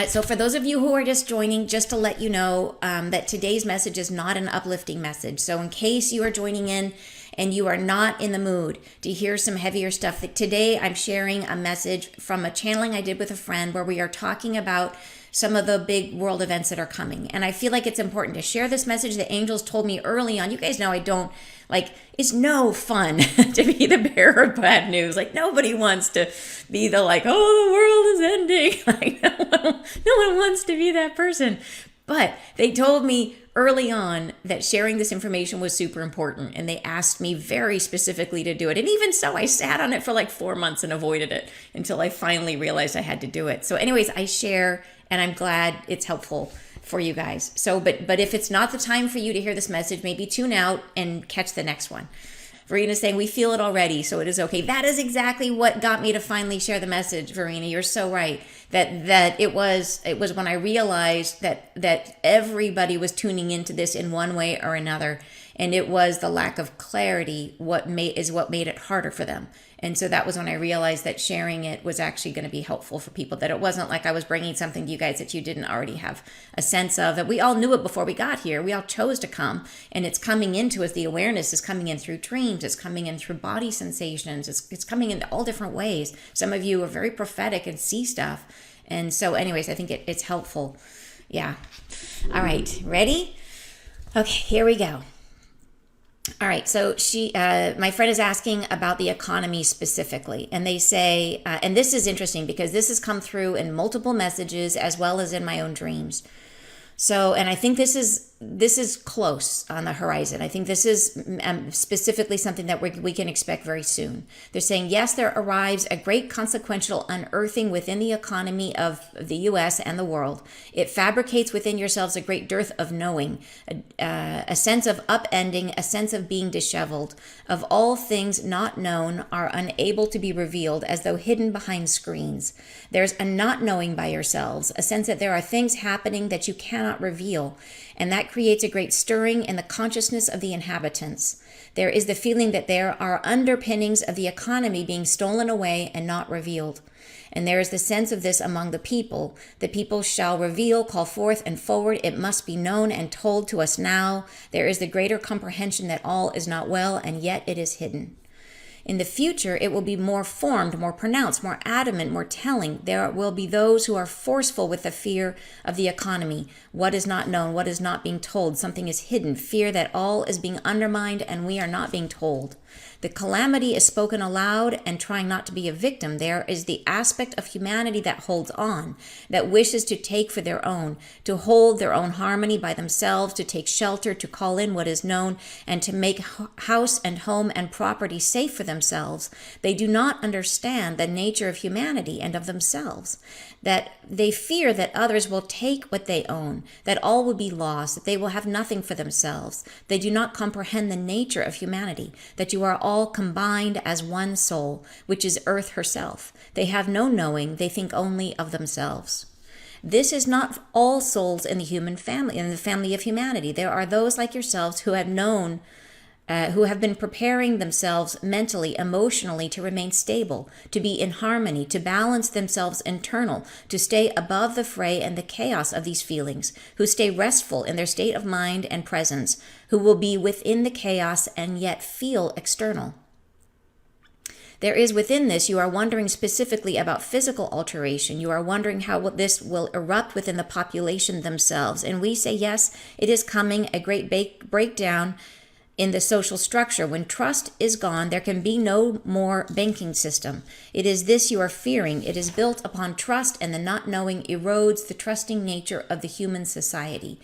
So for those of you who are just joining, just to let you know that today's message is not an uplifting message. So in case you are joining in and you are not in the mood to hear some heavier stuff, today I'm sharing a message from a channeling I did with a friend where we are talking about some of the big world events that are coming. And I feel like it's important to share this message. The angels told me early on, you guys know I don't, it's no fun to be the bearer of bad news. Like, nobody wants to be the oh, the world is ending. No one wants to be that person. But they told me early on that sharing this information was super important. And they asked me very specifically to do it. And even so, I sat on it for 4 months and avoided it until I finally realized I had to do it. So anyways, I share, and I'm glad it's helpful for you guys. So, but if it's not the time for you to hear this message, maybe tune out and catch the next one. Verena's saying, we feel it already, so it is okay. That is exactly what got me to finally share the message, Verena. You're so right. That it was when I realized that everybody was tuning into this in one way or another. And it was the lack of clarity what made it harder for them. And so that was when I realized that sharing it was actually going to be helpful for people, that it wasn't like I was bringing something to you guys that you didn't already have a sense of, that we all knew it before we got here. We all chose to come, and it's coming into us. The awareness is coming in through dreams. It's coming in through body sensations. It's coming in all different ways. Some of you are very prophetic and see stuff. And so anyways, I think it's helpful. Yeah. All right. Ready? Okay, here we go. All right, so my friend is asking about the economy specifically, and they say, and this is interesting because this has come through in multiple messages as well as in my own dreams. So, and I think this is close on the horizon. I think this is specifically something that we can expect very soon. They're saying, yes, there arrives a great consequential unearthing within the economy of the U.S. and the world. It fabricates within yourselves a great dearth of knowing, a sense of upending, a sense of being disheveled, of all things not known are unable to be revealed as though hidden behind screens. There's a not knowing by yourselves, a sense that there are things happening that you cannot reveal, and that creates a great stirring in the consciousness of the inhabitants. There is the feeling that there are underpinnings of the economy being stolen away and not revealed. And there is the sense of this among the people. The people shall reveal, call forth and forward. It must be known and told to us now. There is the greater comprehension that all is not well, and yet it is hidden. In the future, it will be more formed, more pronounced, more adamant, more telling. There will be those who are forceful with the fear of the economy. What is not known, what is not being told, something is hidden, fear that all is being undermined and we are not being told. The calamity is spoken aloud and trying not to be a victim. There is the aspect of humanity that holds on, that wishes to take for their own, to hold their own harmony by themselves, to take shelter, to call in what is known, and to make house and home and property safe for themselves. They do not understand the nature of humanity and of themselves, that they fear that others will take what they own, that all will be lost, that they will have nothing for themselves. They do not comprehend the nature of humanity, that you are all combined as one soul, which is Earth herself. They have no knowing, they think only of themselves. This is not all souls in the human family, in the family of humanity. There are those like yourselves who have known, who have been preparing themselves mentally, emotionally to remain stable, to be in harmony, to balance themselves internal, to stay above the fray and the chaos of these feelings, who stay restful in their state of mind and presence, who will be within the chaos and yet feel external. There is within this, you are wondering specifically about physical alteration. You are wondering how this will erupt within the population themselves. And we say, yes, it is coming, a great breakdown in the social structure. When trust is gone, there can be no more banking system. It is this you are fearing. It is built upon trust, and the not knowing erodes the trusting nature of the human society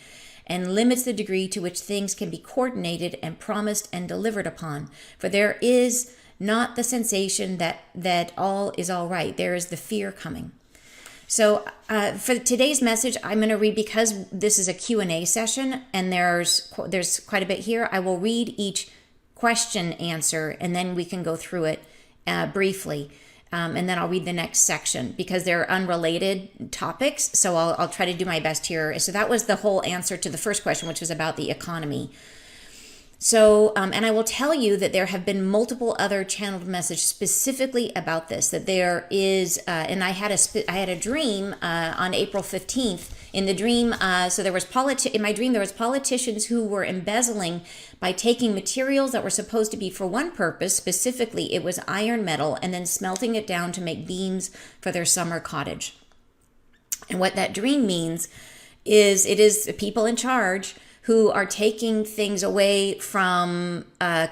and limits the degree to which things can be coordinated and promised and delivered upon. For there is not the sensation that all is all right. There is the fear coming. So for today's message, I'm going to read, because this is a Q&A session and there's quite a bit here, I will read each question answer and then we can go through it briefly. And then I'll read the next section because they're unrelated topics. So I'll try to do my best here. So that was the whole answer to the first question, which was about the economy. So, and I will tell you that there have been multiple other channeled messages specifically about this. That there is, and I had a dream on April 15th. In the dream, so there was in my dream there was politicians who were embezzling by taking materials that were supposed to be for one purpose. Specifically, it was iron metal, and then smelting it down to make beams for their summer cottage. And what that dream means is it is people in charge who are taking things away from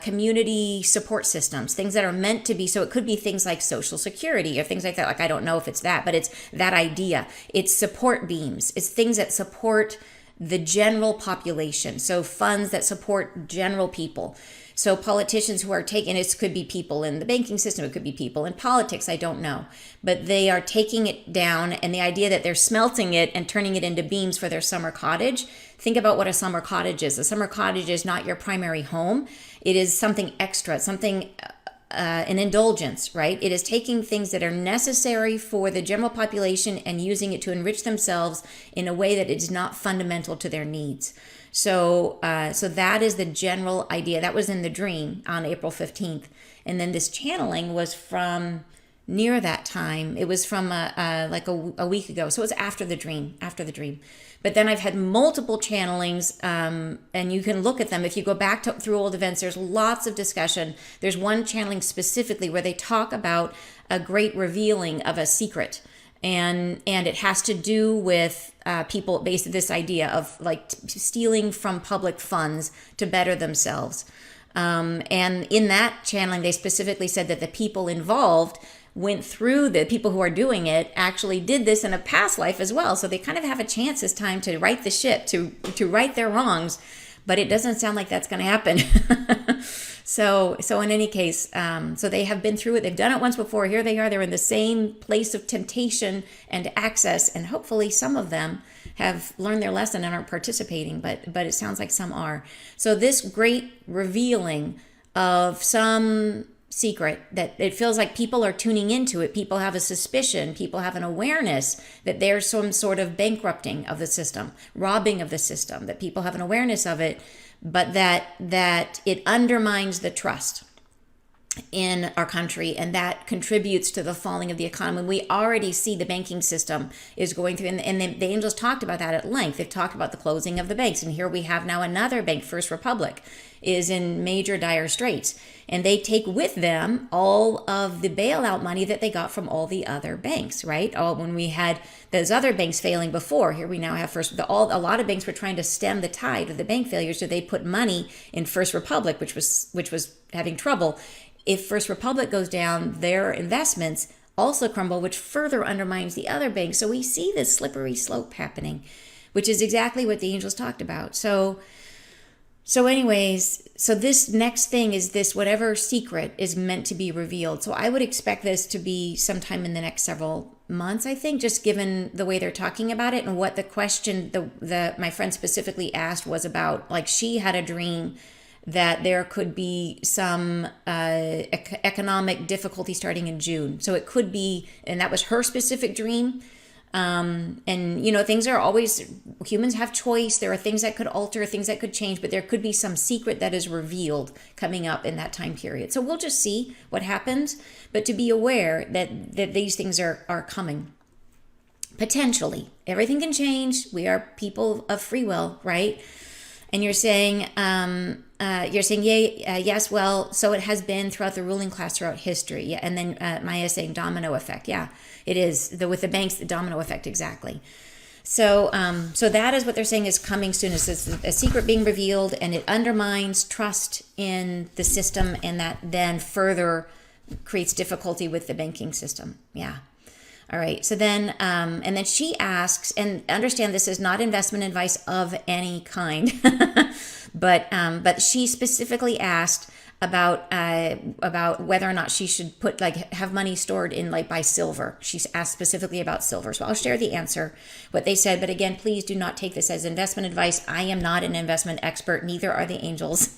community support systems, things that are meant to be. So it could be things like Social Security or things like that. Like, I don't know if it's that, but it's that idea. It's support beams. It's things that support the general population. So funds that support general people. So politicians who are taking, it could be people in the banking system, it could be people in politics, I don't know. But they are taking it down, and the idea that they're smelting it and turning it into beams for their summer cottage. Think about what a summer cottage is. A summer cottage is not your primary home. It is something extra, something, an indulgence, right? It is taking things that are necessary for the general population and using it to enrich themselves in a way that is not fundamental to their needs. So that is the general idea. That was in the dream on April 15th. And then this channeling was from near that time. It was from like a week ago. So it was after the dream. But then I've had multiple channelings, and you can look at them. If you go back through old events, there's lots of discussion. There's one channeling specifically where they talk about a great revealing of a secret. And it has to do with people, based on this idea of like stealing from public funds to better themselves. And in that channeling, they specifically said that the people involved went through, the people who are doing it actually did this in a past life as well. So they kind of have a chance this time to right the ship, to right their wrongs. But it doesn't sound like that's going to happen. So in any case, so they have been through it. They've done it once before. Here they are. They're in the same place of temptation and access. And hopefully some of them have learned their lesson and aren't participating. But it sounds like some are. So this great revealing of some secret that it feels like people are tuning into it. People have a suspicion. People have an awareness that there's some sort of bankrupting of the system, robbing of the system, that people have an awareness of it, but that it undermines the trust in our country, and that contributes to the falling of the economy. We already see the banking system is going through, and the angels talked about that at length. They've talked about the closing of the banks, and here we have now another bank, First Republic, is in major dire straits, and they take with them all of the bailout money that they got from all the other banks, right? When we had those other banks failing before, here we now have a lot of banks were trying to stem the tide of the bank failures, so they put money in First Republic, which was having trouble. If First Republic goes down, their investments also crumble, which further undermines the other banks. So we see this slippery slope happening, which is exactly what the angels talked about. So anyways, so this next thing is this, whatever secret is meant to be revealed. So I would expect this to be sometime in the next several months, I think, just given the way they're talking about it. And what the question my friend specifically asked was about, like, she had a dream that there could be some economic difficulty starting in June. So it could be, and that was her specific dream. And, things are always, humans have choice. There are things that could alter, things that could change, but there could be some secret that is revealed coming up in that time period. So we'll just see what happens, but to be aware that these things are coming. Potentially. Everything can change. We are people of free will, right? And you're saying, yes, well, so it has been throughout the ruling class throughout history. Yeah. And then Maya saying domino effect. Yeah, it is. With the banks, the domino effect, exactly. So that is what they're saying is coming soon. It's a secret being revealed, and it undermines trust in the system, and that then further creates difficulty with the banking system. Yeah. All right. So then, and then she asks, and understand this is not investment advice of any kind, but she specifically asked about whether or not she should have money stored in buy silver. She asked specifically about silver. So I'll share the answer, what they said. But again, please do not take this as investment advice. I am not an investment expert. Neither are the angels.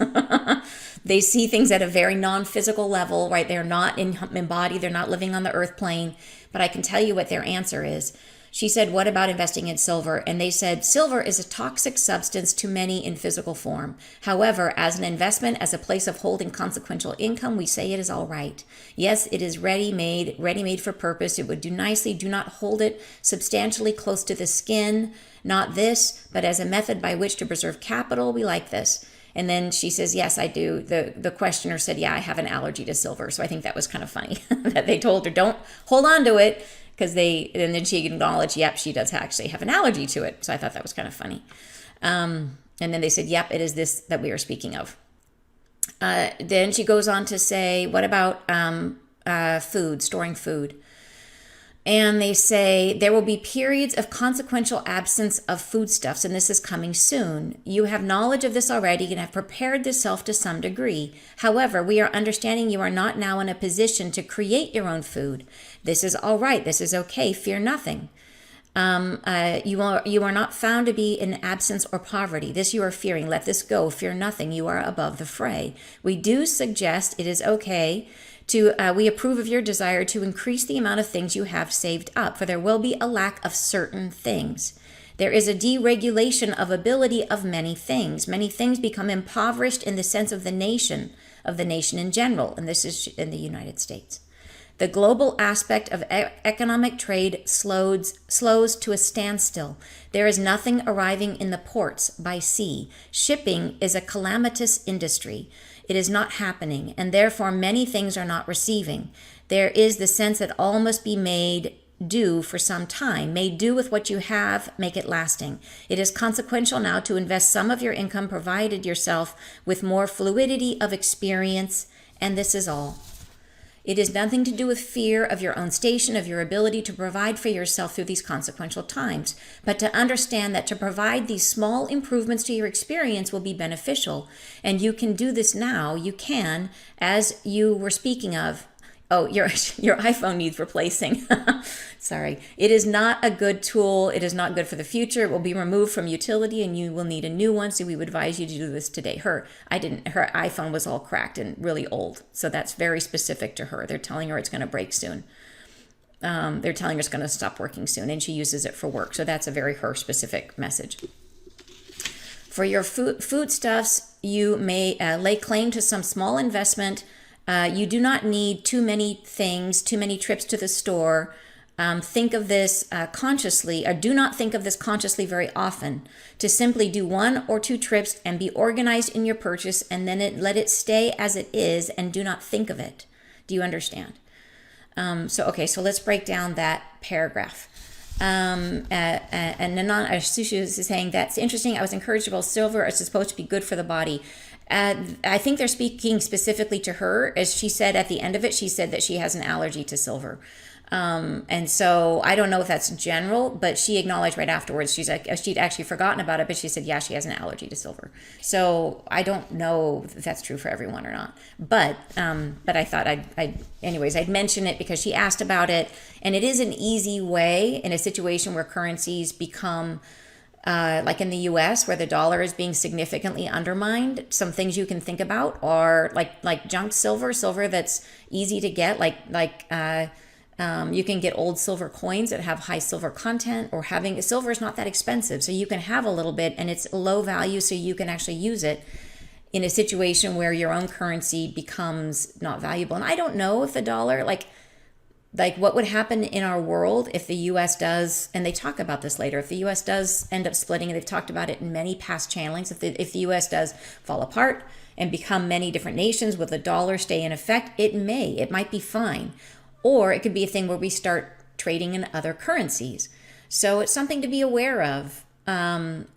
They see things at a very non-physical level, right? They're not embodied. They're not living on the earth plane. But I can tell you what their answer is. She said, what about investing in silver? And they said, silver is a toxic substance to many in physical form. However, as an investment, as a place of holding consequential income, we say it is all right. Yes, it is ready-made for purpose. It would do nicely. Do not hold it substantially close to the skin. Not this, but as a method by which to preserve capital, we like this. And then she says, yes, I do. The questioner said, yeah, I have an allergy to silver. So I think that was kind of funny that they told her, don't hold on to it. And then she acknowledged, yep, she does actually have an allergy to it. So I thought that was kind of funny. And then they said, yep, it is this that we are speaking of. Then she goes on to say, what about food, storing food? And they say there will be periods of consequential absence of foodstuffs, and this is coming soon. You have knowledge of this already and have prepared this self to some degree. However, we are understanding you are not now in a position to create your own food. This is all right. This is okay. Fear nothing. You are not found to be in absence or poverty. This you are fearing. Let this go. Fear nothing. You are above the fray. We do suggest it is okay we approve of your desire to increase the amount of things you have saved up, for there will be a lack of certain things. There is a deregulation of ability of many things. Many things become impoverished in the sense of the nation in general, and this is in the United States. The global aspect of economic trade slows to a standstill. There is nothing arriving in the ports by sea. Shipping is a calamitous industry. It is not happening, and therefore many things are not receiving. There is the sense that all must be made do for some time. Made do with what you have, make it lasting. It is consequential now to invest some of your income, provided yourself with more fluidity of experience, and this is all. It is nothing to do with fear of your own station, of your ability to provide for yourself through these consequential times, but to understand that to provide these small improvements to your experience will be beneficial. And you can do this now. You can, as you were speaking of. Oh, your iPhone needs replacing. Sorry. It is not a good tool. It is not good for the future. It will be removed from utility and you will need a new one. So we would advise you to do this today. Her iPhone was all cracked and really old. So that's very specific to her. They're telling her it's going to break soon. They're telling her it's going to stop working soon, and she uses it for work. So that's a very her specific message. For your foodstuffs, you may lay claim to some small investment. You do not need too many things, too many trips to the store. Think of this consciously, or do not think of this consciously very often. To simply do 1 or 2 trips and be organized in your purchase, and then let it stay as it is, and do not think of it. Do you understand? So let's break down that paragraph. And Nanan Sushi is saying, that's interesting. I was encouraged about silver. It's supposed to be good for the body. I think they're speaking specifically to her. As she said at the end of it, she said that she has an allergy to silver. And so I don't know if that's general, but she acknowledged right afterwards, she's like, she'd actually forgotten about it, but she said, yeah, she has an allergy to silver. So I don't know if that's true for everyone or not, but I thought I'd mention it because she asked about it. And it is an easy way in a situation where currencies become like in the U.S., where the dollar is being significantly undermined. Some things you can think about are like junk silver that's easy to get, you can get old silver coins that have high silver content, or silver is not that expensive. So you can have a little bit and it's low value, so you can actually use it in a situation where your own currency becomes not valuable. And I don't know if the dollar, like what would happen in our world if the U.S. does, and they talk about this later, if the U.S. does end up splitting, and they've talked about it in many past channelings, if the U.S. does fall apart and become many different nations, will the dollar stay in effect? It might be fine. Or it could be a thing where we start trading in other currencies. So it's something to be aware of. And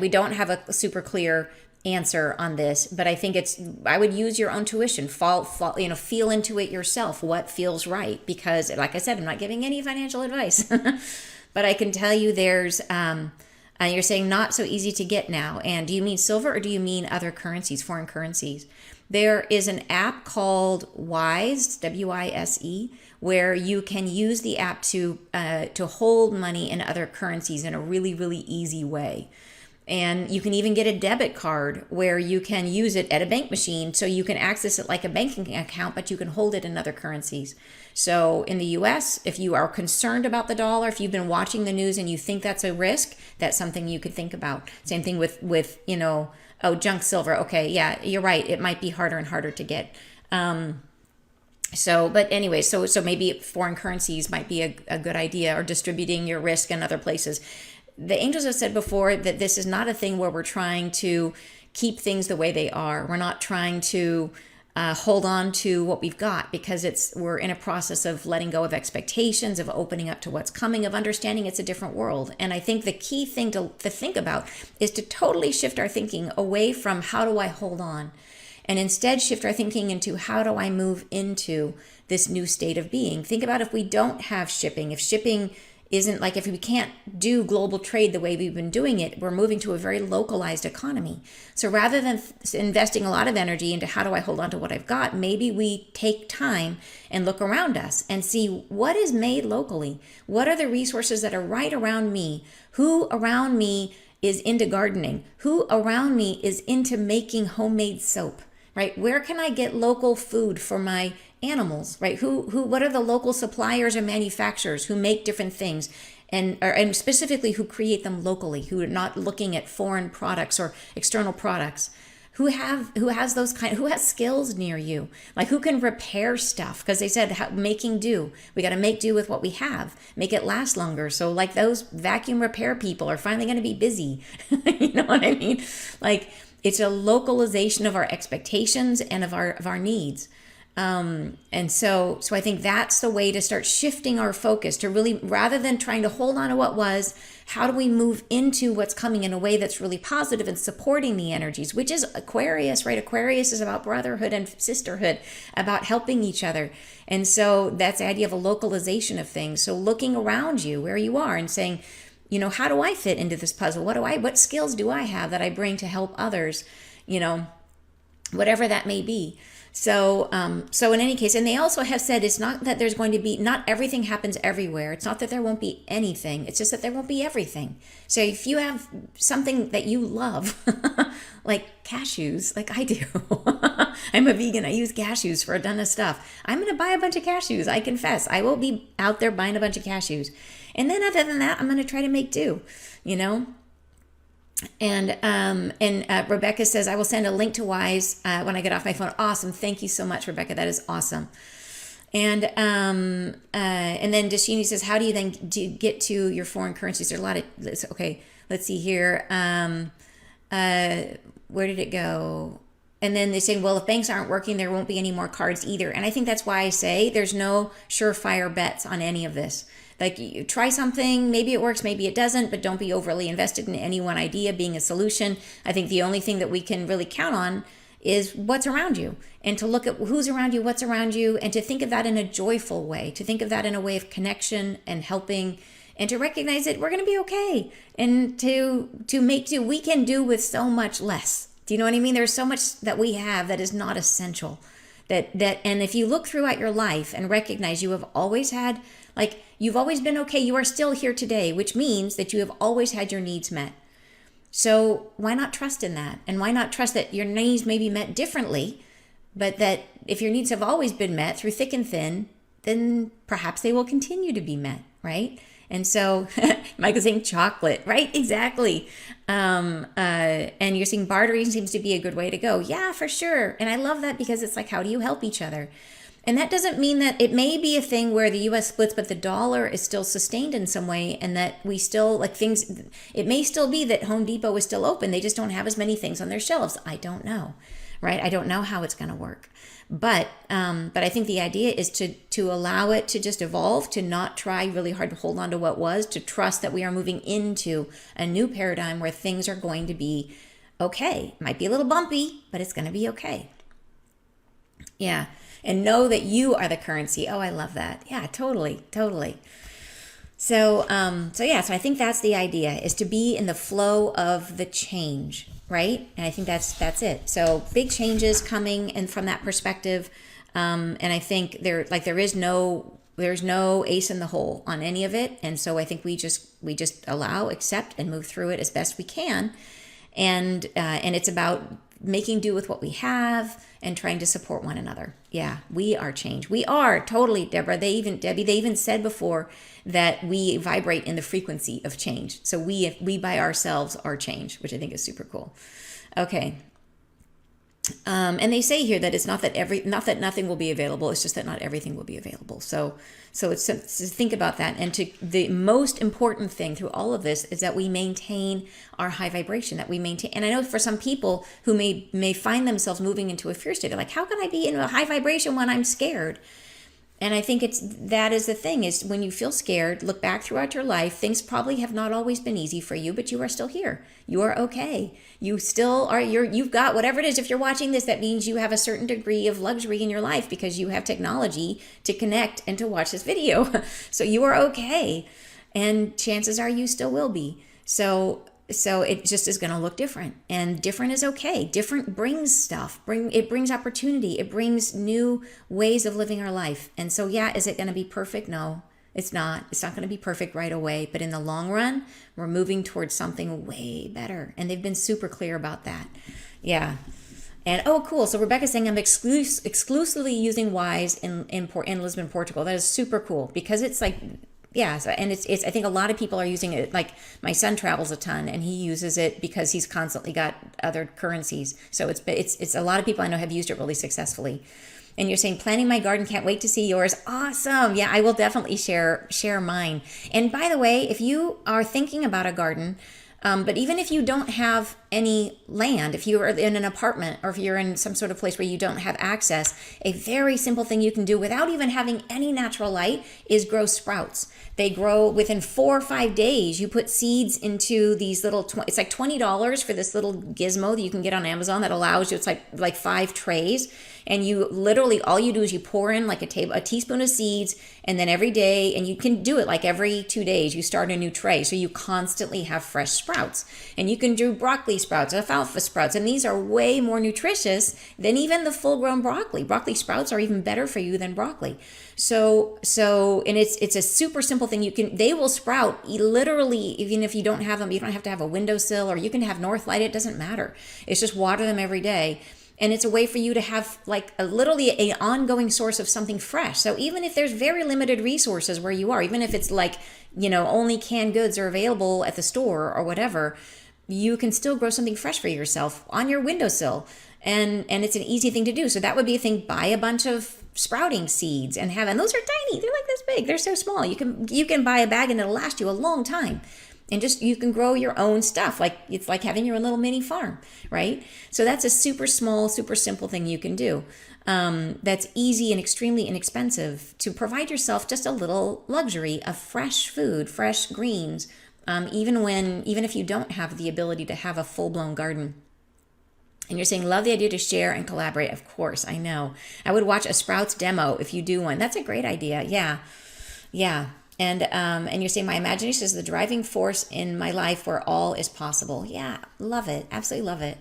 we don't have a super clear answer on this, but I think I would use your own tuition. Feel into it yourself, what feels right. Because like I said, I'm not giving any financial advice, but I can tell you there's, you're saying not so easy to get now. And do you mean silver or do you mean other currencies, foreign currencies? There is an app called Wise, WISE, where you can use the app to hold money in other currencies in a really, really easy way. And you can even get a debit card where you can use it at a bank machine, so you can access it like a banking account, but you can hold it in other currencies. So in the US, if you are concerned about the dollar, if you've been watching the news and you think that's a risk, that's something you could think about. Same thing with oh, junk silver. Okay, yeah, you're right. It might be harder and harder to get. But anyway, so maybe foreign currencies might be a good idea, or distributing your risk in other places. The angels have said before that this is not a thing where we're trying to keep things the way they are. We're not trying to hold on to what we've got, because we're in a process of letting go of expectations, of opening up to what's coming, of understanding it's a different world. And I think the key thing to think about is to totally shift our thinking away from how do I hold on, and instead shift our thinking into how do I move into this new state of being. Think about if we don't have shipping, if shipping isn't, like, if we can't do global trade the way we've been doing it, we're moving to a very localized economy. So rather than investing a lot of energy into how do I hold on to what I've got, maybe we take time and look around us and see what is made locally. What are the resources that are right around me? Who around me is into gardening? Who around me is into making homemade soap? Right? Where can I get local food for my animals, right? What are the local suppliers or manufacturers who make different things, and specifically who create them locally, who are not looking at foreign products or external products, who has skills near you, like who can repair stuff, because they said making do. We got to make do with what we have, make it last longer. So like those vacuum repair people are finally going to be busy. You know what I mean? Like, it's a localization of our expectations and of our needs. And so I think that's the way to start shifting our focus, to really, rather than trying to hold on to what was, how do we move into what's coming in a way that's really positive and supporting the energies, which is Aquarius, right? Aquarius is about brotherhood and sisterhood, about helping each other. And so that's the idea of a localization of things. So looking around you where you are and saying, how do I fit into this puzzle? What skills do I have that I bring to help others? Whatever that may be. So in any case, and they also have said it's not that there's going to be, not everything happens everywhere. It's not that there won't be anything. It's just that there won't be everything. So if you have something that you love, like cashews, like I do, I'm a vegan. I use cashews for a ton of stuff. I'm going to buy a bunch of cashews. I confess, I will be out there buying a bunch of cashews. And then other than that, I'm going to try to make do, And Rebecca says, I will send a link to Wise when I get off my phone. Awesome. Thank you so much, Rebecca. That is awesome. And then Dashini says, how do you then get to your foreign currencies? There's a lot of, okay, let's see here. Where did it go? And then they say, well, if banks aren't working, there won't be any more cards either. And I think that's why I say there's no surefire bets on any of this. Like, you try something, maybe it works, maybe it doesn't, but don't be overly invested in any one idea being a solution. I think the only thing that we can really count on is what's around you, and to look at who's around you, what's around you, and to think of that in a joyful way, to think of that in a way of connection and helping, and to recognize that we're going to be okay, and to make do. We can do with so much less. Do you know what I mean? There's so much that we have that is not essential. And if you look throughout your life and recognize you have always had, like, you've always been okay, you are still here today, which means that you have always had your needs met. So why not trust in that? And why not trust that your needs may be met differently, but that if your needs have always been met through thick and thin, then perhaps they will continue to be met, right? And so Michael's saying chocolate, right? Exactly. And you're saying bartering seems to be a good way to go. Yeah, for sure. And I love that, because it's like, how do you help each other? And that doesn't mean that it may be a thing where the U.S. splits, but the dollar is still sustained in some way, and that we still, like, things, it may still be that Home Depot is still open. They just don't have as many things on their shelves. I don't know, right? I don't know how it's going to work. But I think the idea is to allow it to just evolve, to not try really hard to hold on to what was, to trust that we are moving into a new paradigm where things are going to be okay. Might be a little bumpy, but it's going to be okay. Yeah. And know that you are the currency. Oh, I love that. Yeah, totally. So I think that's the idea, is to be in the flow of the change, right? And I think that's it. So big changes coming, and from that perspective, and I think there is no there's no ace in the hole on any of it. And so I think we just allow, accept, and move through it as best we can. And it's about making do with what we have and trying to support one another. Yeah, we are change. We are totally, Deborah. They even said before that we vibrate in the frequency of change. So we by ourselves are change, which I think is super cool. Okay. And they say here that it's not that nothing will be available. It's just that not everything will be available. So it's to think about that. And the most important thing through all of this is that we maintain our high vibration, that we maintain. And I know for some people who may find themselves moving into a fear state, they're like, how can I be in a high vibration when I'm scared? And I think that is the thing, is when you feel scared, look back throughout your life. Things probably have not always been easy for you, but you are still here. You are okay. You still are, you've got whatever it is. If you're watching this, that means you have a certain degree of luxury in your life because you have technology to connect and to watch this video. So you are okay. And chances are you still will be. So it just is going to look different, and different is okay. Different brings stuff. It brings opportunity. It brings new ways of living our life. And so, yeah, is it going to be perfect? No, it's not. It's not going to be perfect right away. But in the long run, we're moving towards something way better. And they've been super clear about that. Yeah. And oh, cool. So Rebecca's saying I'm exclusively using Wise in Lisbon, Portugal. That is super cool because it's like, yeah, so, and it's I think a lot of people are using it. Like my son travels a ton and he uses it because he's constantly got other currencies. So it's a lot of people I know have used it really successfully. And you're saying planning my garden, can't wait to see yours. Awesome. Yeah, I will definitely share mine. And by the way, if you are thinking about a garden, but even if you don't have any land, if you are in an apartment or if you're in some sort of place where you don't have access, a very simple thing you can do without even having any natural light is grow sprouts. They grow within 4 or 5 days. You put seeds into these little, it's like $20 for this little gizmo that you can get on Amazon that allows you, it's like 5 trays. And you literally, all you do is you pour in like a teaspoon of seeds, and then every day, and you can do it like every 2 days, you start a new tray. So you constantly have fresh sprouts. And you can do broccoli sprouts, alfalfa sprouts, and these are way more nutritious than even the full-grown broccoli. Broccoli sprouts are even better for you than broccoli. So, and it's a super simple thing. They will sprout literally, even if you don't have them, you don't have to have a windowsill, or you can have north light, it doesn't matter. It's just water them every day. And it's a way for you to have like literally an ongoing source of something fresh. So even if there's very limited resources where you are, even if it's like, only canned goods are available at the store or whatever, you can still grow something fresh for yourself on your windowsill. And it's an easy thing to do. So that would be a thing, buy a bunch of sprouting seeds and those are tiny. They're like this big. They're so small. You can buy a bag and it'll last you a long time. And you can grow your own stuff. Like it's like having your own little mini farm, right? So that's a super small, super simple thing you can do. That's easy and extremely inexpensive to provide yourself just a little luxury of fresh food, fresh greens, even if you don't have the ability to have a full-blown garden. And you're saying, love the idea to share and collaborate. Of course, I know. I would watch a Sprouts demo if you do one. That's a great idea. Yeah. And you're saying my imagination is the driving force in my life where all is possible. Yeah, love it. Absolutely love it.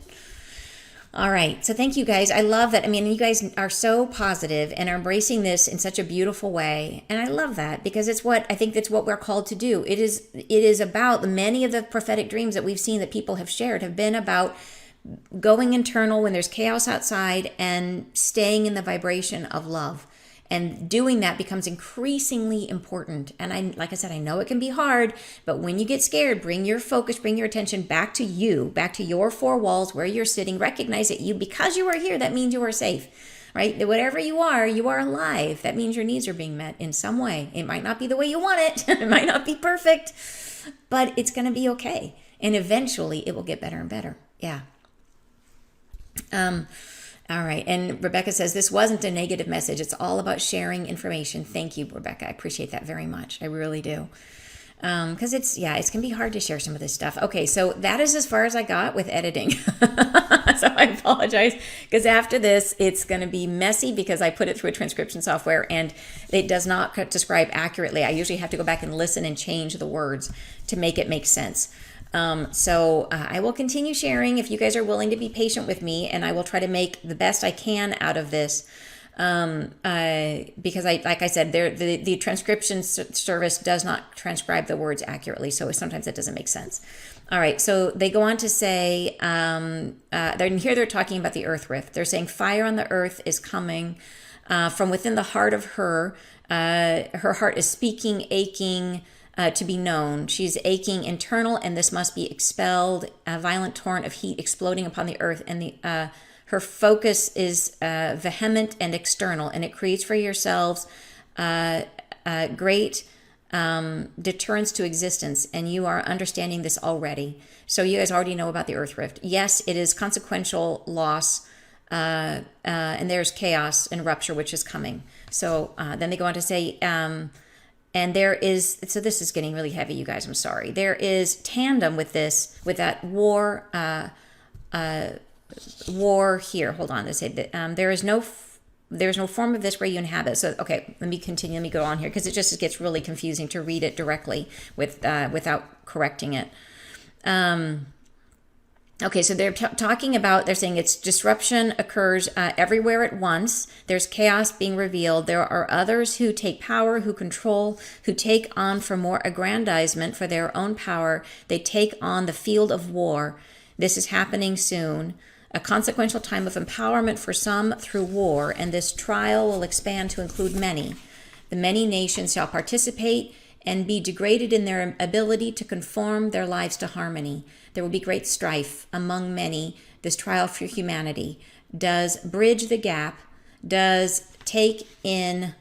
All right. So thank you guys. I love that. I mean, you guys are so positive and are embracing this in such a beautiful way. And I love that because I think that's what we're called to do. It is about many of the prophetic dreams that we've seen that people have shared have been about going internal when there's chaos outside and staying in the vibration of love. And doing that becomes increasingly important. And like I said, I know it can be hard, but when you get scared, bring your focus, bring your attention back to you, back to your 4 walls where you're sitting. Recognize that because you are here, that means you are safe, right? That whatever you are alive. That means your needs are being met in some way. It might not be the way you want it. It might not be perfect, but it's going to be okay. And eventually it will get better and better. Yeah. All right. And Rebecca says, this wasn't a negative message. It's all about sharing information. Thank you, Rebecca. I appreciate that very much. I really do. Because it can be hard to share some of this stuff. Okay. So that is as far as I got with editing. So I apologize because after this, it's going to be messy because I put it through a transcription software and it does not describe accurately. I usually have to go back and listen and change the words to make it make sense. So I will continue sharing if you guys are willing to be patient with me, and I will try to make the best I can out of this. because like I said, the transcription service does not transcribe the words accurately, so sometimes it doesn't make sense. All right, so they go on to say, they're talking about the earth rift. They're saying fire on the earth is coming from within the heart of her. Her heart is speaking, aching to be known. She's aching internal, and this must be expelled. A violent torrent of heat exploding upon the earth, and her focus is vehement and external, and it creates for yourselves great deterrence to existence, and you are understanding this already. So you guys already know about the earth rift. Yes, it is consequential loss, and there's chaos and rupture, which is coming. So then they go on to say, and there is, so this is getting really heavy, you guys, I'm sorry. There is tandem with this, with that war here. Hold on, they say that there's no form of this where you inhabit. So, okay, let me continue. Let me go on here because it just gets really confusing to read it directly without correcting it. Okay, so they're talking about, they're saying it's disruption occurs everywhere at once. There's chaos being revealed. There are others who take power, who control, who take on for more aggrandizement for their own power. They take on the field of war. This is happening soon. A consequential time of empowerment for some through war, and this trial will expand to include many. The many nations shall participate and be degraded in their ability to conform their lives to harmony. There will be great strife among many. This trial for humanity does bridge the gap, does take in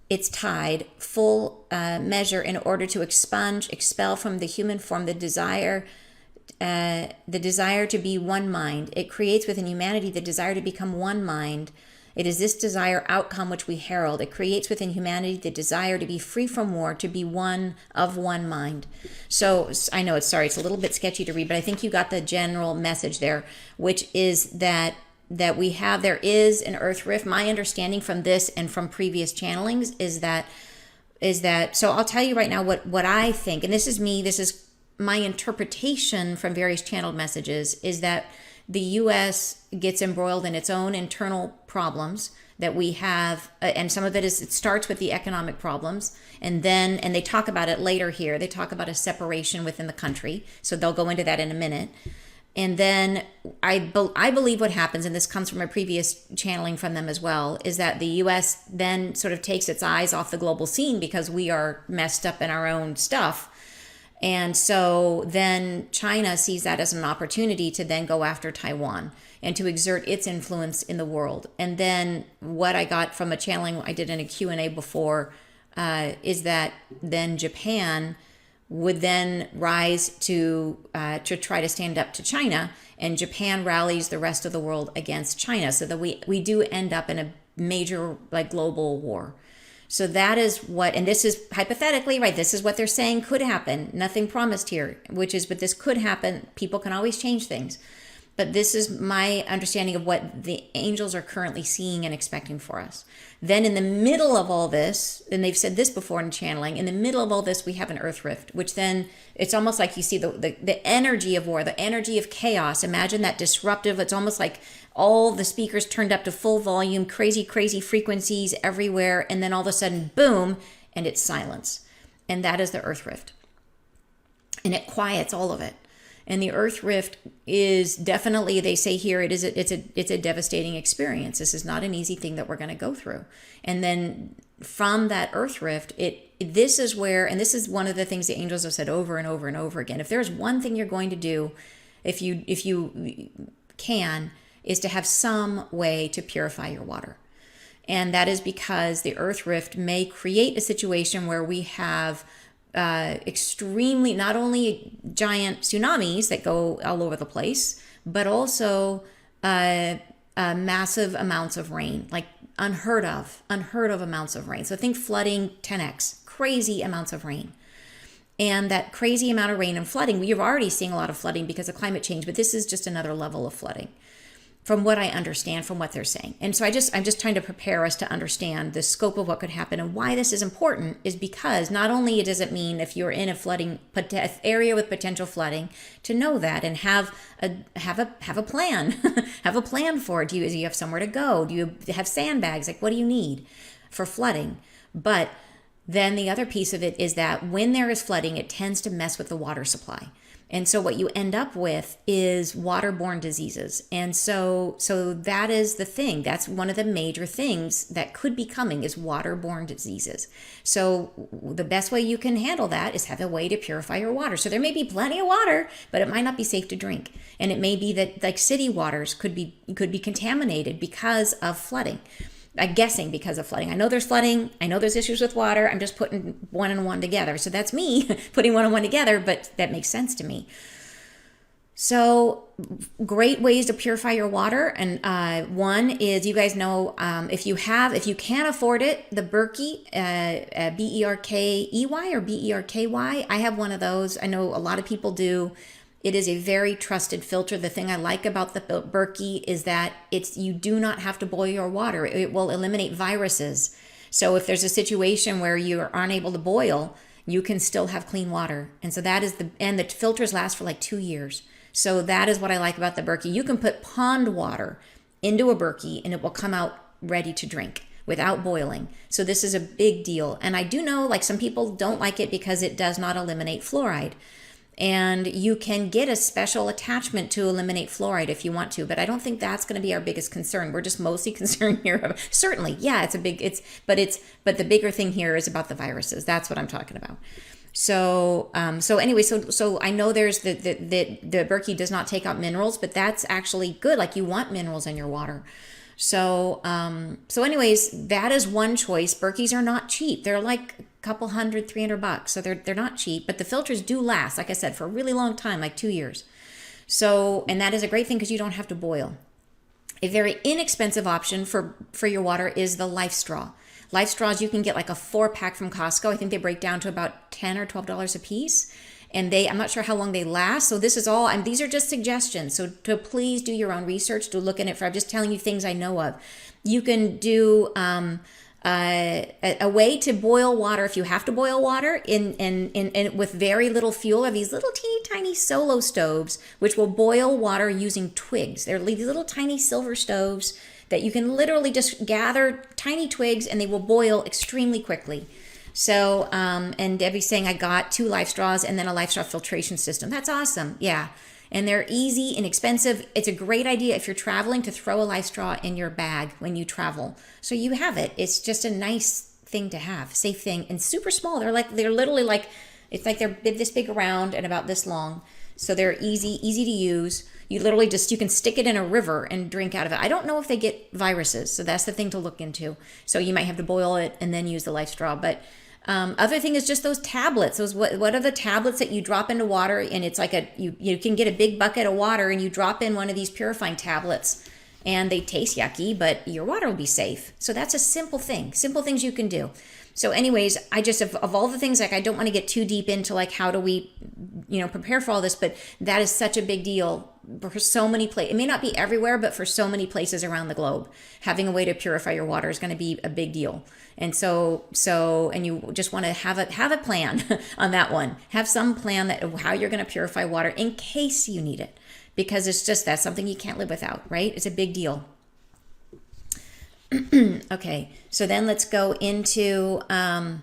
its tide, full measure in order to expel from the human form the desire to be one mind. It creates within humanity the desire to become one mind. It is this desire outcome which we herald. It creates within humanity the desire to be free from war, to be one of one mind. So I know it's a little bit sketchy to read, but I think you got the general message there, which is that there is an earth rift. My understanding from this and from previous channelings is that so I'll tell you right now what I think, and this is my interpretation from various channeled messages, is that the U.S. gets embroiled in its own internal problems that we have, and some of it starts with the economic problems, and they talk about it later here. They talk about a separation within the country, so they'll go into that in a minute. And then I believe what happens, and this comes from a previous channeling from them as well, is that the U.S. then sort of takes its eyes off the global scene because we are messed up in our own stuff. And so then China sees that as an opportunity to then go after Taiwan and to exert its influence in the world. And then what I got from a channeling I did in a Q&A before is that then Japan would then rise to try to stand up to China, and Japan rallies the rest of the world against China, so that we do end up in a major global war. So that is what, and this is hypothetically, right? This is what they're saying could happen. Nothing promised here, but this could happen. People can always change things. But this is my understanding of what the angels are currently seeing and expecting for us. Then in the middle of all this, and they've said this before in channeling, in the middle of all this, we have an earth rift, which then it's almost like you see the energy of war, the energy of chaos. Imagine that disruptive. It's almost like all the speakers turned up to full volume, crazy, crazy frequencies everywhere. And then all of a sudden, boom, and it's silence. And that is the earth rift. And it quiets all of it. And the earth rift is definitely, they say here, it's a devastating experience. This is not an easy thing that we're going to go through. And then from that earth rift, this is where, and this is one of the things the angels have said over and over and over again. If there's one thing you're going to do, if you can, is to have some way to purify your water. And that is because the earth rift may create a situation where we have extremely, not only giant tsunamis that go all over the place, but also massive amounts of rain, like unheard of amounts of rain. So think flooding 10x, crazy amounts of rain. And that crazy amount of rain and flooding, you're already seeing a lot of flooding because of climate change, but this is just another level of flooding. from what I understand from what they're saying. And so I'm just trying to prepare us to understand the scope of what could happen. And why this is important is because not only does it mean if you're in a flooding area with potential flooding, to know that and have a plan, have a plan for it. Do you have somewhere to go? Do you have sandbags? Like, what do you need for flooding? But then the other piece of it is that when there is flooding, it tends to mess with the water supply. And so what you end up with is waterborne diseases. And so that is the thing. That's one of the major things that could be coming is waterborne diseases. So the best way you can handle that is have a way to purify your water. So there may be plenty of water, but it might not be safe to drink. And it may be that like city waters could be contaminated because of flooding. I'm guessing because of flooding. I know there's flooding. I know there's issues with water. I'm just putting one and one together. So that's me putting one and one together, but that makes sense to me. So great ways to purify your water. And one is, you guys know, if you can't afford it, the Berkey, Berkey or Berky. I have one of those. I know a lot of people do. It is a very trusted filter. The thing I like about the Berkey is that you do not have to boil your water. It will eliminate viruses. So if there's a situation where you are unable to boil, you can still have clean water. And so that is and the filters last for like 2 years. So that is what I like about the Berkey. You can put pond water into a Berkey and it will come out ready to drink without boiling. So this is a big deal. And I do know like some people don't like it because it does not eliminate fluoride. And you can get a special attachment to eliminate fluoride if you want to, but I don't think that's going to be our biggest concern. We're just mostly concerned here. Certainly, yeah, but the bigger thing here is about the viruses. That's what I'm talking about. So anyway, so I know there's the Berkey does not take out minerals, but that's actually good. Like you want minerals in your water. So anyways, that is one choice. Berkeys are not cheap. They're like couple $100, $300. So they're not cheap, but the filters do last, like I said, for a really long time, like 2 years. So, and that is a great thing because you don't have to boil. A very inexpensive option for your water is the Life Straw. Life Straws, you can get like a 4-pack from Costco. I think they break down to about $10 or $12 a piece. And I'm not sure how long they last. So this is all, and these are just suggestions. So to please do your own research, to look in it for, I'm just telling you things I know of. You can do, a way to boil water if you have to boil water in with very little fuel are these little teeny tiny solo stoves which will boil water using twigs. They're these little tiny silver stoves that you can literally just gather tiny twigs and they will boil extremely quickly. So and Debbie's saying I got 2 Life Straws and then a Life Straw filtration system. That's awesome. Yeah. And they're easy, inexpensive. It's a great idea if you're traveling to throw a Life Straw in your bag when you travel. So you have it. It's just a nice thing to have, safe thing, and super small. They're literally like, it's like they're this big around and about this long. So they're easy to use. You literally you can stick it in a river and drink out of it. I don't know if they get viruses, so that's the thing to look into. So you might have to boil it and then use the Life Straw, but other thing is just those tablets. What are the tablets that you drop into water and it's like you can get a big bucket of water and you drop in one of these purifying tablets and they taste yucky, but your water will be safe. So that's a simple things you can do. So anyways, I just, of all the things, like I don't want to get too deep into like how do we, prepare for all this, but that is such a big deal for so many places. It may not be everywhere, but for so many places around the globe, having a way to purify your water is going to be a big deal. And and you just want to have a plan on that one. Have some plan that how you're going to purify water in case you need it, because that's something you can't live without, right? It's a big deal. Okay, so then let's go into, and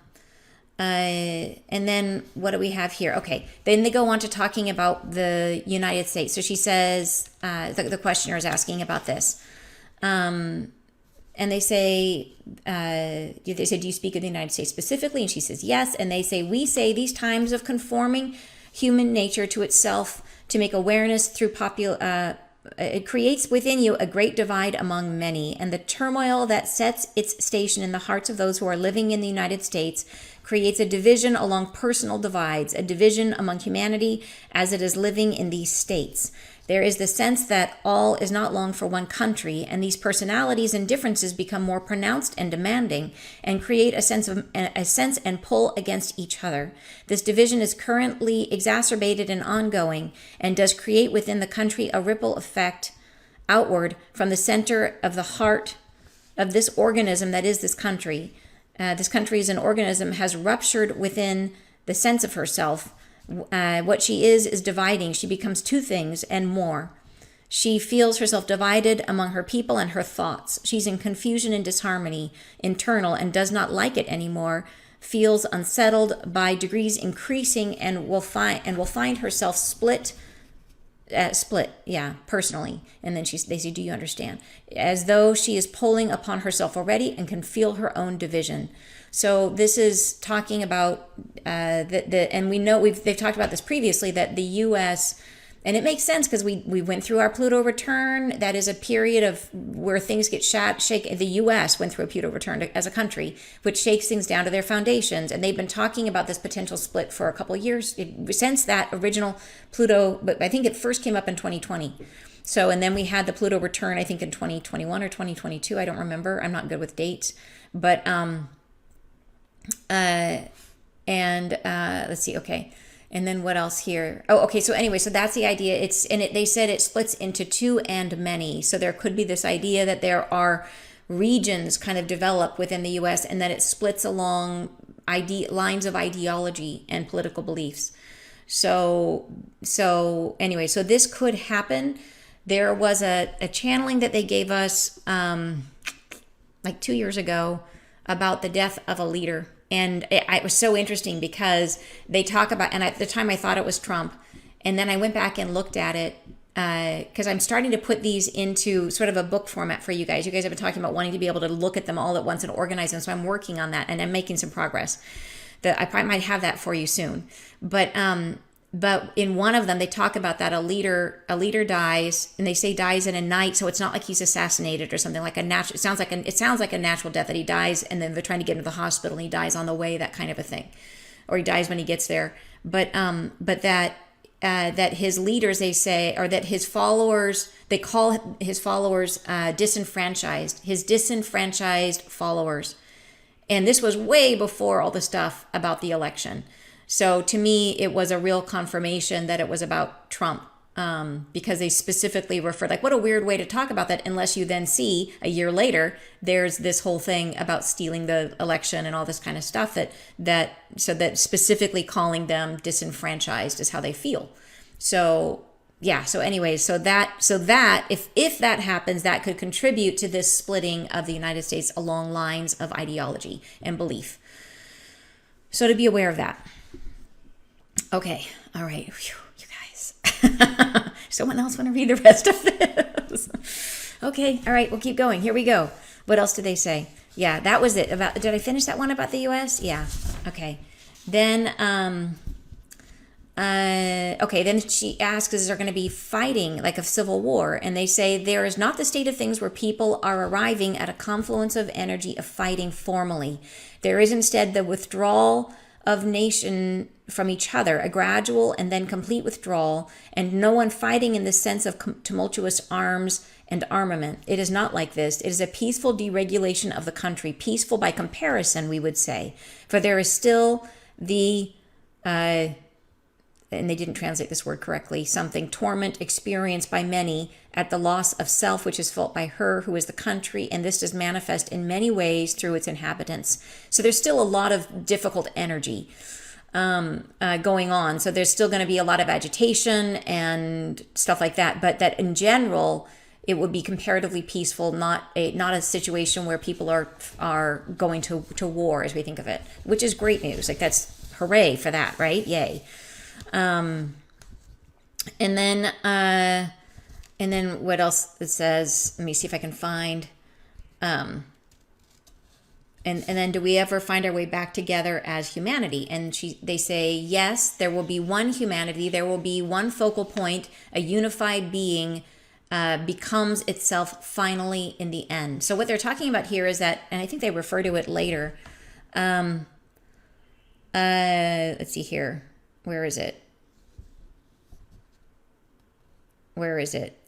then what do we have here? Okay, then they go on to talking about the United States. So she says, the questioner is asking about this. And they say, do you speak of the United States specifically? And she says, yes. And they say, we say these times of conforming human nature to itself to make awareness through it creates within you a great divide among many, and the turmoil that sets its station in the hearts of those who are living in the United States creates a division along personal divides, a division among humanity as it is living in these states. There is the sense that all is not long for one country, and these personalities and differences become more pronounced and demanding, and create a sense and pull against each other. This division is currently exacerbated and ongoing, and does create within the country a ripple effect outward from the center of the heart of this organism that is this country. This country as an organism has ruptured within the sense of herself. What she is dividing. She becomes two things and more. She feels herself divided among her people and her thoughts. She's in confusion and disharmony, internal, and does not like it anymore. Feels unsettled, by degrees increasing, and will find herself split, personally. And then they say, "Do you understand?" As though she is pulling upon herself already and can feel her own division. So this is talking about and we know they've talked about this previously, that the U.S. and it makes sense because we went through our Pluto return. That is a period of where things get shaken. The U.S. went through a Pluto return as a country, which shakes things down to their foundations. And they've been talking about this potential split for a couple of years since that original Pluto. But I think it first came up in 2020. So, and then we had the Pluto return, I think in 2021 or 2022. I don't remember. I'm not good with dates. But let's see. Okay. And then what else here? Oh, okay. So anyway, so that's the idea. They said it splits into two and many. So there could be this idea that there are regions kind of develop within the U.S. and that it splits along lines of ideology and political beliefs. So anyway, so this could happen. There was a channeling that they gave us like 2 years ago about the death of a leader. And it was so interesting because they talk about, and at the time I thought it was Trump. And then I went back and looked at it because I'm starting to put these into sort of a book format for you guys. You guys have been talking about wanting to be able to look at them all at once and organize them. So I'm working on that and I'm making some progress. I probably might have that for you soon. But in one of them, they talk about that a leader dies, and they say dies in a night, so it's not like he's assassinated or something like a natural. It sounds like a natural death, that he dies, and then they're trying to get him to the hospital, and he dies on the way, that kind of a thing, or he dies when he gets there. But that his leaders, they say, or that his followers, they call his followers disenfranchised, his disenfranchised followers, and this was way before all the stuff about the election. So to me, it was a real confirmation that it was about Trump, because they specifically referred, like, what a weird way to talk about that, unless you then see a year later, there's this whole thing about stealing the election and all this kind of stuff that specifically calling them disenfranchised is how they feel. So yeah. So anyways, so that if that happens, that could contribute to this splitting of the United States along lines of ideology and belief. So to be aware of that. Okay. All right. Whew, you guys. Someone else want to read the rest of this? Okay. All right. We'll keep going. Here we go. What else did they say? Yeah, that was it. Did I finish that one about the U.S.? Yeah. Okay. Then, then she asks, is there going to be fighting, like a civil war? And they say, there is not the state of things where people are arriving at a confluence of energy of fighting formally. There is instead the withdrawal of nation from each other, a gradual and then complete withdrawal, and no one fighting in the sense of tumultuous arms and armament. It is not like this. It is a peaceful deregulation of the country, peaceful by comparison, we would say. For there is still the, and they didn't translate this word correctly, something torment experienced by many at the loss of self, which is felt by her who is the country, and this does manifest in many ways through its inhabitants. So there's still a lot of difficult energy going on. So there's still going to be a lot of agitation and stuff like that, but that in general, it would be comparatively peaceful, not a situation where people are going to war as we think of it, which is great news. Like, that's hooray for that, right? Yay. And then what else it says? Let me see if I can find. And then, do we ever find our way back together as humanity? And they say, yes, there will be one humanity. There will be one focal point. A unified being becomes itself finally in the end. So what they're talking about here is that, and I think they refer to it later. Let's see here. Where is it?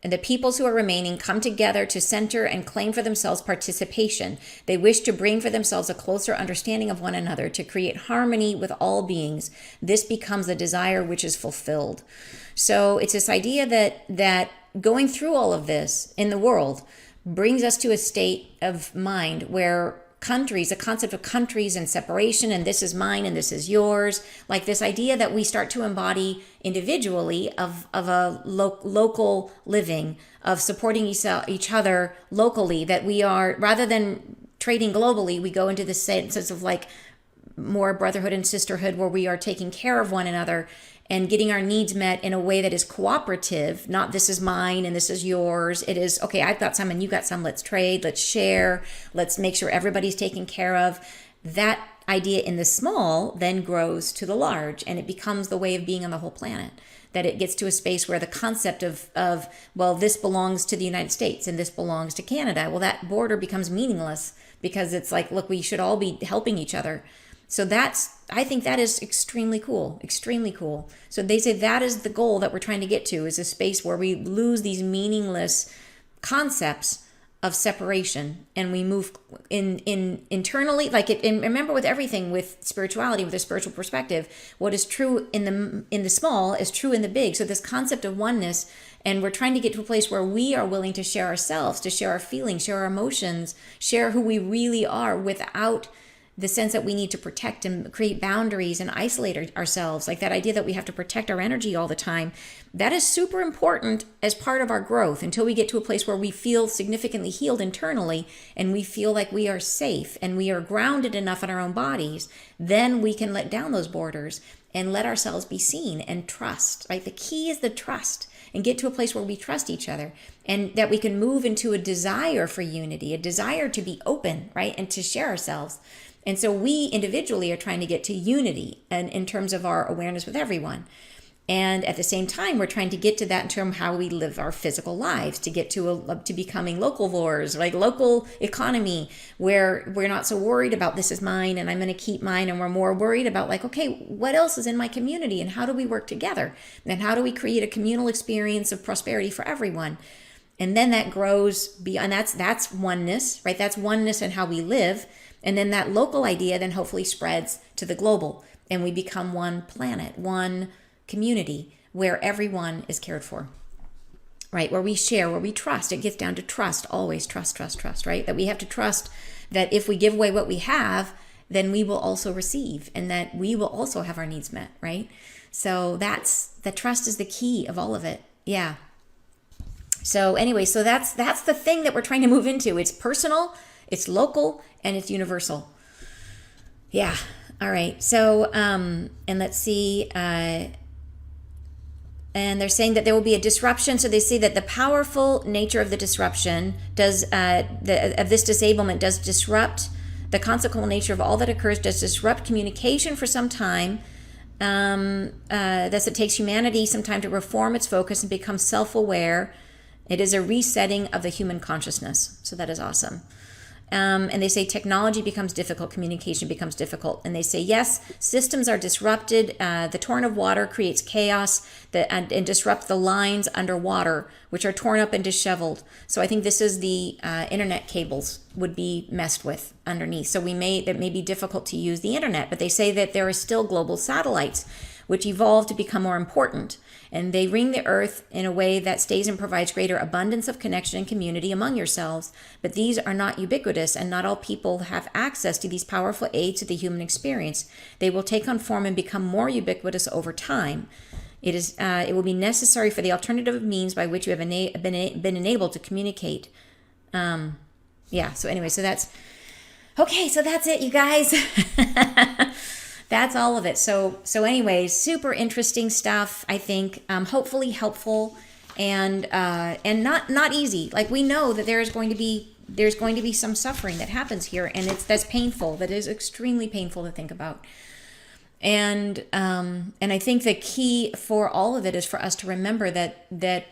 And the peoples who are remaining come together to center and claim for themselves participation. They wish to bring for themselves a closer understanding of one another, to create harmony with all beings. This becomes a desire which is fulfilled. So it's this idea that going through all of this in the world brings us to a state of mind where countries, the concept of countries and separation, and this is mine and this is yours, like this idea that we start to embody individually of a local living, of supporting each other locally, that we are, rather than trading globally, we go into the sense of like more brotherhood and sisterhood, where we are taking care of one another and getting our needs met in a way that is cooperative, not this is mine and this is yours. It is, okay, I've got some and you got some, let's trade, let's share, let's make sure everybody's taken care of. That idea in the small then grows to the large, and it becomes the way of being on the whole planet. That it gets to a space where the concept of well, this belongs to the United States and this belongs to Canada. Well, that border becomes meaningless, because it's like, look, we should all be helping each other. So I think that is extremely cool, extremely cool. So they say that is the goal that we're trying to get to, is a space where we lose these meaningless concepts of separation, and we move in internally, like it. And remember, with everything, with spirituality, with a spiritual perspective, what is true in the small is true in the big. So this concept of oneness, and we're trying to get to a place where we are willing to share ourselves, to share our feelings, share our emotions, share who we really are, without the sense that we need to protect and create boundaries and isolate ourselves. Like that idea that we have to protect our energy all the time. That is super important as part of our growth, until we get to a place where we feel significantly healed internally, and we feel like we are safe and we are grounded enough in our own bodies. Then we can let down those borders and let ourselves be seen and trust. Right? The key is the trust, and get to a place where we trust each other, and that we can move into a desire for unity, a desire to be open, right? And to share ourselves. And so we individually are trying to get to unity, and in terms of our awareness with everyone. And at the same time, we're trying to get to that in terms of how we live our physical lives, to get to becoming locavores, like local economy, where we're not so worried about this is mine and I'm going to keep mine, and we're more worried about like, okay, what else is in my community, and how do we work together, and how do we create a communal experience of prosperity for everyone. And then that grows beyond. That's oneness, right? That's oneness in how we live. And then that local idea then hopefully spreads to the global, and we become one planet, one community where everyone is cared for, right? Where we share, where we trust. It gets down to trust, always trust, right? That we have to trust that if we give away what we have, then we will also receive, and that we will also have our needs met, right? So the trust is the key of all of it. Yeah. So anyway, so that's the thing that we're trying to move into. It's personal, it's local, and it's universal. Yeah. All right. So, and let's see. And they're saying that there will be a disruption. So they say that the powerful nature of the disruption of this disablement does disrupt the consequential nature of all that occurs, does disrupt communication for some time. Thus, it takes humanity some time to reform its focus and become self-aware. It is a resetting of the human consciousness. So that is awesome. And they say technology becomes difficult, communication becomes difficult. And they say, yes, systems are disrupted. The torrent of water creates chaos and disrupts the lines underwater, which are torn up and disheveled. So I think this is the internet cables would be messed with underneath. So it may be difficult to use the internet, but they say that there are still global satellites, which evolve to become more important. And they ring the earth in a way that stays and provides greater abundance of connection and community among yourselves. But these are not ubiquitous, and not all people have access to these powerful aids to the human experience. They will take on form and become more ubiquitous over time. It will be necessary for the alternative means by which you have been enabled to communicate. So anyway, so that's it, you guys. That's all of it. So anyways, super interesting stuff, I think, hopefully helpful, and not easy. Like, we know that there's going to be some suffering that happens here, and that's painful. That is extremely painful to think about. And I think the key for all of it is for us to remember that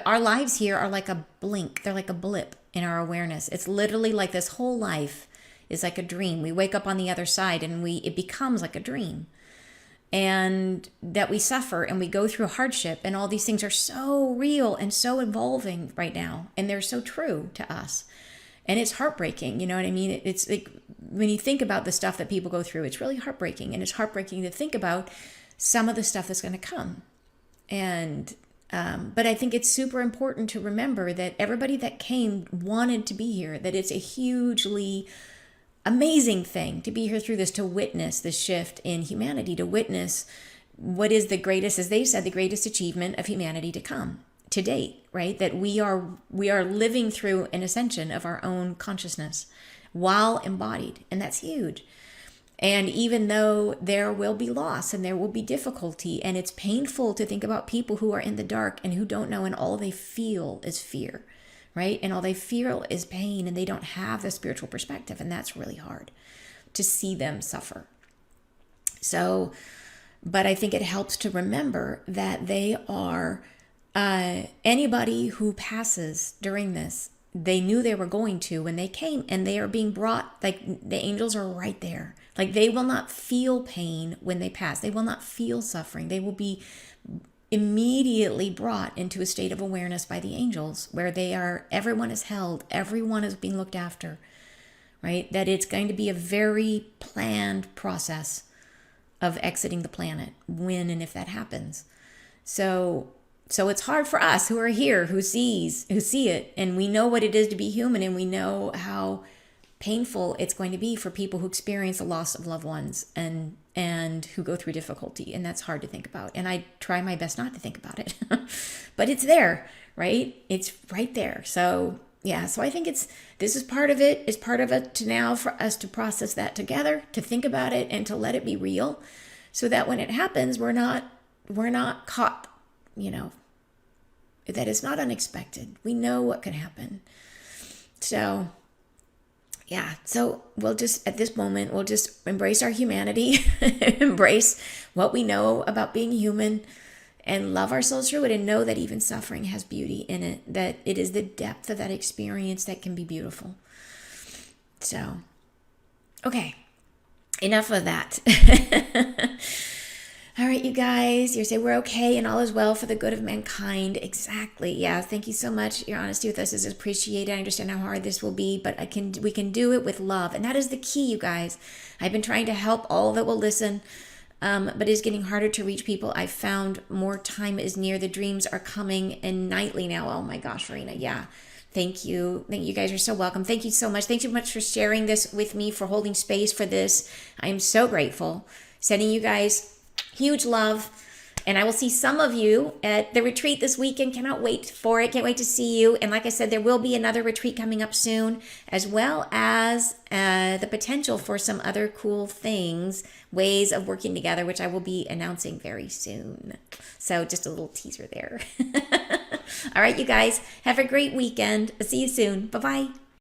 our lives here are like a blink. They're like a blip in our awareness. It's literally like this whole life is like a dream. We wake up on the other side, and it becomes like a dream. And that we suffer and we go through hardship, and all these things are so real and so evolving right now, and they're so true to us. And it's heartbreaking, you know what I mean? It's like, when you think about the stuff that people go through, it's really heartbreaking. And it's heartbreaking to think about some of the stuff that's going to come. And But I think it's super important to remember that everybody that came wanted to be here, that it's a hugely amazing thing to be here through this, to witness the shift in humanity, to witness what is the greatest, as they said, the greatest achievement of humanity to come to date, right? That we are living through an ascension of our own consciousness while embodied. And that's huge. And even though there will be loss and there will be difficulty, and it's painful to think about people who are in the dark and who don't know, and all they feel is fear, right? And all they feel is pain, and they don't have the spiritual perspective. And that's really hard to see them suffer. So, but I think it helps to remember that they are, anybody who passes during this, they knew they were going to when they came, and they are being brought, like the angels are right there. Like they will not feel pain when they pass. They will not feel suffering. They will be immediately brought into a state of awareness by the angels where they are, everyone is held, everyone is being looked after, right? That it's going to be a very planned process of exiting the planet when and if that happens. So it's hard for us who are here, who see it, and we know what it is to be human, and we know how painful it's going to be for people who experience the loss of loved ones and who go through difficulty. And that's hard to think about. And I try my best not to think about it, but it's there, right? It's right there. So yeah, so I think this is part of it. It's part of it to now for us to process that together, to think about it and to let it be real, so that when it happens, we're not caught, that it's not unexpected. We know what can happen. So yeah, so we'll just, at this moment, we'll just embrace our humanity, embrace what we know about being human, and love ourselves through it, and know that even suffering has beauty in it, that it is the depth of that experience that can be beautiful. So, okay, enough of that. All right, you guys, you say we're okay and all is well for the good of mankind. Exactly. Yeah. Thank you so much. Your honesty with us is appreciated. I understand how hard this will be, but we can do it with love. And that is the key, you guys. I've been trying to help all that will listen, but it's getting harder to reach people. I found more time is near. The dreams are coming and nightly now. Oh my gosh, Rena. Yeah. Thank you. You guys are so welcome. Thank you so much. Thank you much for sharing this with me, for holding space for this. I am so grateful. Sending you guys huge love, and I will see some of you at the retreat this weekend. Cannot wait for it. Can't wait to see you. And like I said, there will be another retreat coming up soon, as well as the potential for some other cool things, ways of working together, which I will be announcing very soon. So just a little teaser there. All right, you guys, have a great weekend. See you soon. Bye-bye.